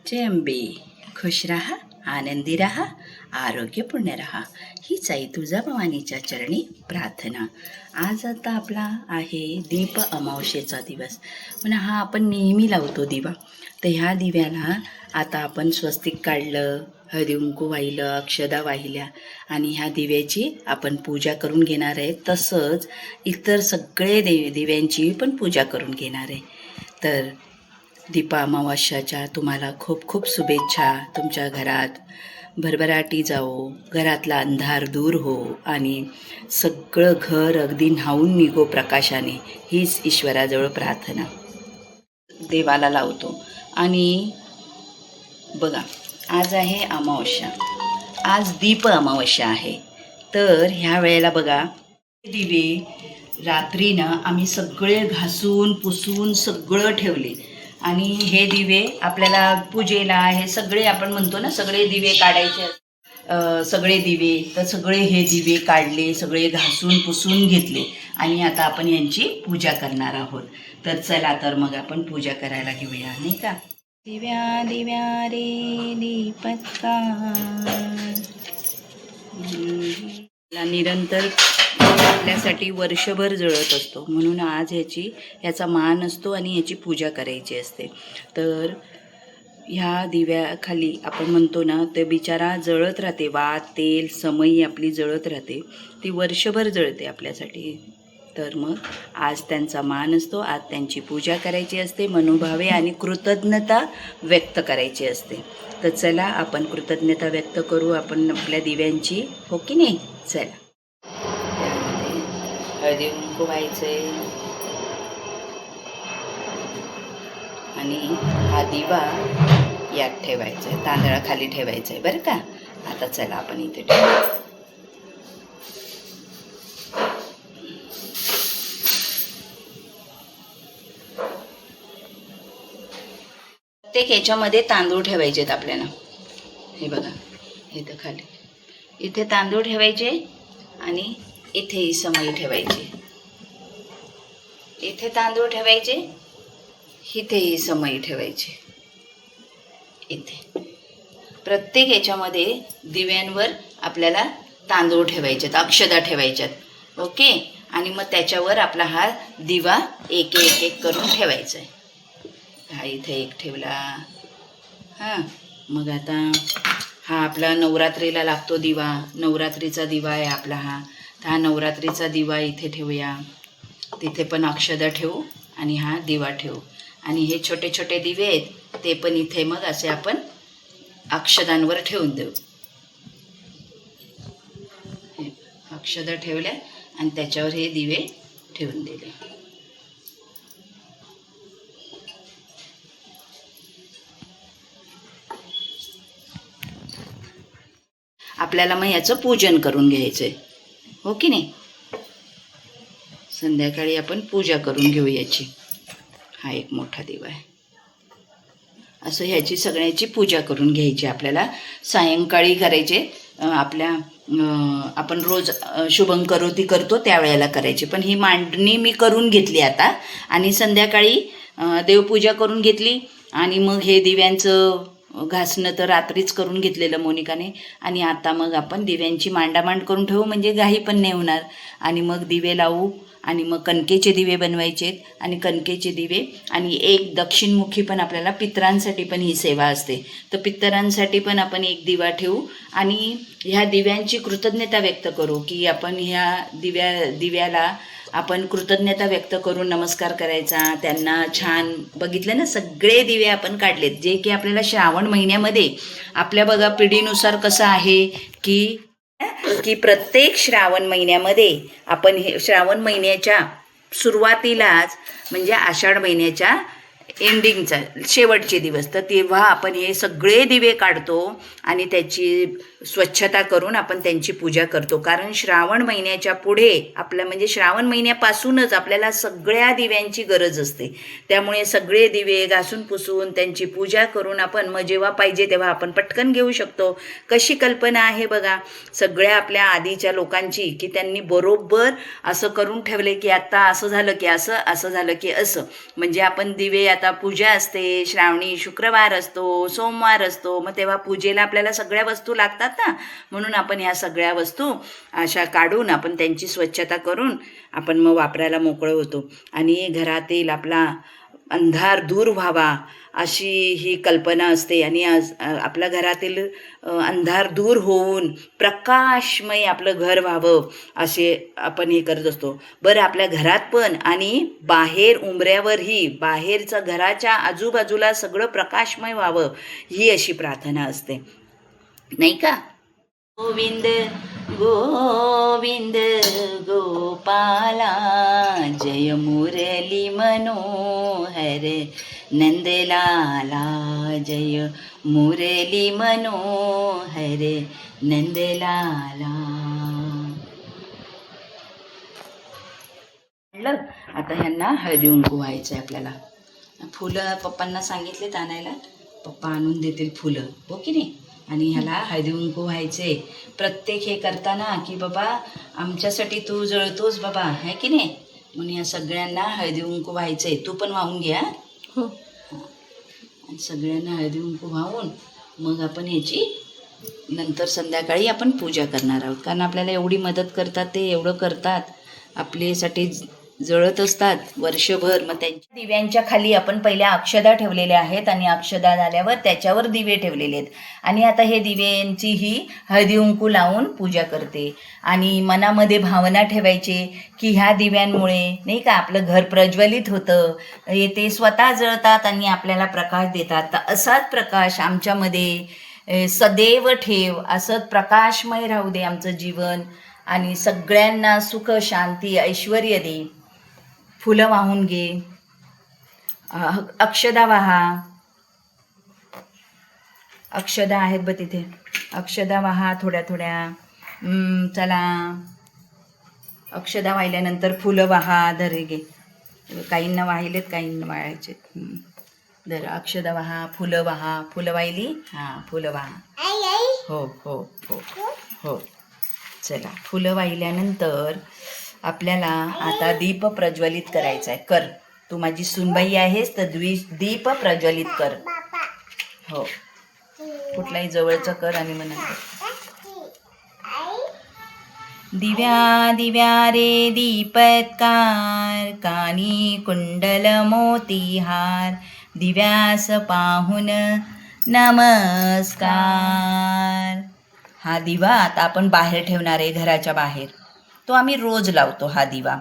जय अंबे. खुश रहा, आनंदी रहा, आरोग्यपूर्ण रहा, हीच आई तुळजाभवानीच्या चरणी प्रार्थना. आज आता आपला आहे दीप अमावस्येचा दिवस. म्हणा हा आपण नेहमी लावतो दिवा. तर ह्या दिव्याला आता आपण स्वस्तिक काढलं, हळदी कुंकू वाहिलं, अक्षदा वाहिल्या आणि ह्या दिव्याची आपण पूजा करून घेणार आहे. तसंच इतर सगळे दिव्यांची पण पूजा करून घेणार आहे. तर दीप अमावस्याच्या तुम्हाला खूप खूप शुभेच्छा. तुमच्या घरात भरभराटी जाओ, घरातला अंधार दूर हो आणि सगळं घर अगदी न्हावून निघो प्रकाशाने, हीच ईश्वराजवळ प्रार्थना. देवाला लावतो. आणि बघा, आज आहे अमावस्या, आज दीप अमावस्या आहे. तर ह्या वेळेला बघा, दिवे रात्रीनं आम्ही सगळे घासून पुसून सगळं ठेवले आणि हे दिवे आपल्याला पूजेला हे सगळे आपण म्हणतो ना, सगळे दिवे काढायचे, सगळे दिवे, तर सगळे हे दिवे काढले, सगळे घासून पुसून घेतले आणि आता आपण यांची पूजा करणार आहोत. तर चला तर मग आपण पूजा करायला घेऊया, नाही का. दिव्या दिव्या रे दीपत्कार निरंतर आपल्यासाठी वर्षभर जळत असतो, म्हणून आज ह्याचा मान असतो आणि ह्याची पूजा करायची असते. तर ह्या दिव्याखाली आपण म्हणतो ना, ते बिचारा जळत राहते, वात तेल समई आपली जळत राहते, ती वर्षभर जळते आपल्यासाठी. तर मग आज त्यांचा मान असतो, आज त्यांची पूजा करायची असते, मनोभावे आणि कृतज्ञता व्यक्त करायची असते. तर चला आपण कृतज्ञता व्यक्त करू आपण आपल्या दिव्यांची, हो की नाही. चला, हळदी कुंकू व्हायचंय आणि हा दिवा यात ठेवायचा आहे, तांदळाखाली ठेवायचा आहे, बरं का. आता चला आपण इथे ठेवू. प्रत्येक याच्यामध्ये तांदूळ ठेवायचे आहेत आपल्याला. हे बघा, इथं खाली इथे तांदूळ ठेवायचे आणि इथे समई ठेवायची, इथे तांदूळ ठेवायचे, इथेही समई ठेवायची. इथे प्रत्येक याच्यामध्ये दिव्यांवर आपल्याला तांदूळ ठेवायचे, अक्षदा ठेवायच्यात, ओके. आणि मग त्याच्यावर आपला हा दिवा एक एक एक करून ठेवायचा आहे. हा इथे एक ठेवला. हां, मग आता हा आपला नवरात्रीला लागतो दिवा, नवरात्रीचा दिवा आहे आपला हा. तर हा नवरात्रीचा दिवा इथे ठेवूया, तिथे पण अक्षदा ठेवू आणि हा दिवा ठेवू. आणि हे छोटे छोटे दिवे आहेत ते पण इथे मग असे आपण अक्षदांवर ठेवून देऊ. अक्षदा ठेवल्या आणि त्याच्यावर हे दिवे ठेवून दिले. आपल्याला मग याचं पूजन करून घ्यायचं आहे, हो की नाही. संध्याकाळी आपण पूजा करून घेऊ याची. हा एक मोठा दिवा आहे. असं ह्याची सगळ्याची पूजा करून घ्यायची आपल्याला. सायंकाळी करायचे आपण रोज शुभं करोती करतो त्यावेळेला करायची. पण ही मांडणी मी करून घेतली आता आणि संध्याकाळी देवपूजा करून घेतली आणि मग हे दिव्यांचं घासणं तर रात्रीच करून घेतलेलं मोनिकाने. आणि आता मग आपण दिव्यांची मांडामांड करून ठेवू, म्हणजे घाई पण नाही होणार. आणि मग दिवे लावू आणि मग कणकेचे दिवे बनवायचे आणि कणकेचे दिवे आणि एक दक्षिणमुखी पण आपल्याला पितरांसाठी पण ही सेवा असते. तर पितरांसाठी पण आपण एक दिवा ठेवू आणि ह्या दिव्यांची कृतज्ञता व्यक्त करू की आपण ह्या दिव्याला आपण कृतज्ञता व्यक्त करून नमस्कार करायचा त्यांना. छान बघितलं ना, सगळे दिवे आपण काढलेत जे की आपल्याला श्रावण महिन्यामध्ये आपल्या बघा पिढीनुसार कसं आहे की प्रत्येक श्रावण महिन्यामध्ये आपण हे श्रावण महिन्याच्या सुरुवातीलाच म्हणजे आषाढ महिन्याच्या एंडिंगचा शेवटचे दिवस, तर तेव्हा आपण हे सगळे दिवे काढतो आणि त्याची स्वच्छता करून आपण त्यांची पूजा करतो. कारण श्रावण महिन्याच्या पुढे आपल्या म्हणजे श्रावण महिन्यापासूनच आपल्याला सगळ्या दिव्यांची गरज असते. त्यामुळे सगळे दिवे घासून पुसून त्यांची पूजा करून आपण मग जेव्हा पाहिजे तेव्हा आपण पटकन घेऊ शकतो. कशी कल्पना आहे बघा सगळ्या आपल्या आधीच्या लोकांची, की त्यांनी बरोबर असं करून ठेवले की आता असं झालं की असं, असं झालं की असं. म्हणजे आपण दिवे आता पूजा असते, श्रावणी शुक्रवार असतो, सोमवार असतो, मग तेव्हा पूजेला आपल्याला सगळ्या वस्तू लागतात ना, म्हणून आपण ह्या सगळ्या वस्तू अशा काढून आपण त्यांची स्वच्छता करून आपण मग वापरायला मोकळं होतो. आणि घरातील आपला अंधार दूर व्हावा अशी ही कल्पना असते. आणि आपल्या घरातील अंधार दूर होऊन प्रकाशमय आपलं घर व्हावं असे आपण हे करत असतो. बरं, आपल्या घरात पण आणि बाहेर उंबऱ्यावरही, बाहेरचं घराच्या आजूबाजूला सगळं प्रकाशमय व्हावं ही अशी प्रार्थना असते, नाही का? गोविंद गोविंद गोपाला, जय मुरली मनोहर नंदलाला, जय मुरली मनोहर नंदलाला. आता ह्यांना हळदी कुंकू व्हायचं आहे आपल्याला. फुलं पप्पांना सांगितलेत आणायला, पप्पा आणून देतील फुलं, हो की नाही? आणि ह्याला हळदी कुंकू व्हायचे. प्रत्येक हे करताना की बाबा आमच्यासाठी तू जळतोस बाबा, आहे की नाही? म्हणून या सगळ्यांना हळदी कुंकू व्हायचंय. तू पण वाहून घ्या. हो. आणि सगळ्यांना हळदी कुंकू वाहून मग आपण ह्याची नंतर संध्याकाळी आपण पूजा करणार आहोत. कारण आपल्याला एवढी मदत करतात, ते एवढं करतात आपल्यासाठी, जळत असतात वर्षभर. मग त्यांच्या दिव्यांच्या खाली आपण पहिल्या अक्षदा ठेवलेल्या आहेत आणि अक्षदा झाल्यावर त्याच्यावर दिवे ठेवलेले आहेत. आणि आता हे दिव्यांची ही हळदी कुंकू लावून पूजा करते. आणि मनामध्ये भावना ठेवायची की ह्या दिव्यांमुळे नाही का आपलं घर प्रज्वलित होतं, ते स्वतः जळतात आणि आपल्याला प्रकाश देतात. तर असाच प्रकाश आमच्यामध्ये सदैव ठेव, असंच प्रकाशमय राहू दे आमचं जीवन. आणि सगळ्यांना सुख शांती ऐश्वर दे. फुलं वाहून घे, अक्षदा वाहा, अक्षदा आहेत ब तिथे, अक्षदा वाहा थोड्या थोड्या. चला, अक्षदा वाहिल्यानंतर फुलं वाहा. धरे घे, काहींना वाहिलेत, काहींना वाहायचे. धर, अक्षदा वाहा, फुलं वाहा. फुलं वाहिली? हां, फुलं वाहा. हो हो हो हो. चला, फुलं वाहिल्यानंतर आपल्याला आता दीप प्रज्वलित करायचा आहे. कर, तू माझी सुनबाई आहेस तर दीप प्रज्वलित कर. हो, कुठलाही जवळचं कर आणि म्हणा. दिव्या दिव्या रे दीपत्कार, कानी कुंडल मोतीहार, दिव्यास पाहून नमस्कार. हा दिवा आता आपण बाहेर ठेवणार आहे, घराच्या बाहेर. तो आम्ही रोज लावतो हा दिवा.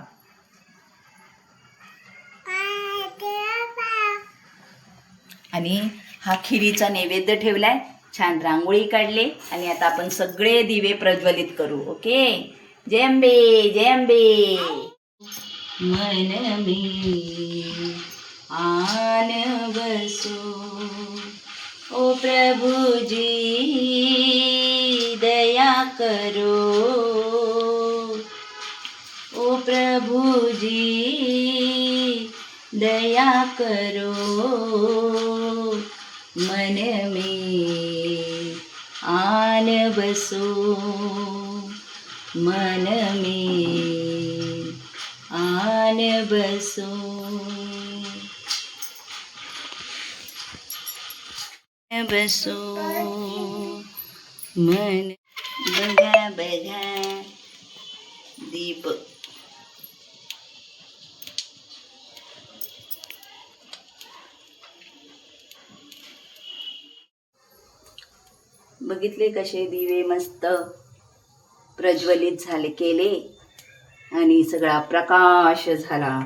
आणि हा खिरीचा नैवेद्य ठेवलाय, छान रांगोळी काढले. आणि आता आपण सगळे दिवे प्रज्वलित करू. ओके. जय अंबे, जय अंबे. मन में आन बसो ओ प्रभु जी, दया करो ओ प्रभु जी, दया करो. मन में आन बसो, मन में आन बसो. बसो मन. बघा बघा दीप. बघितले कसे दिवे मस्त प्रज्वलित झाले केले आणि सगळा प्रकाश झाला.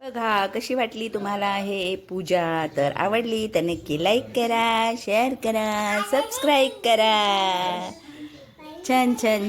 बघा कशी वाटली तुम्हाला हे पूजा. तर आवडली तर नक्की लाईक करा, शेअर करा, सबस्क्राईब करा. छान छान.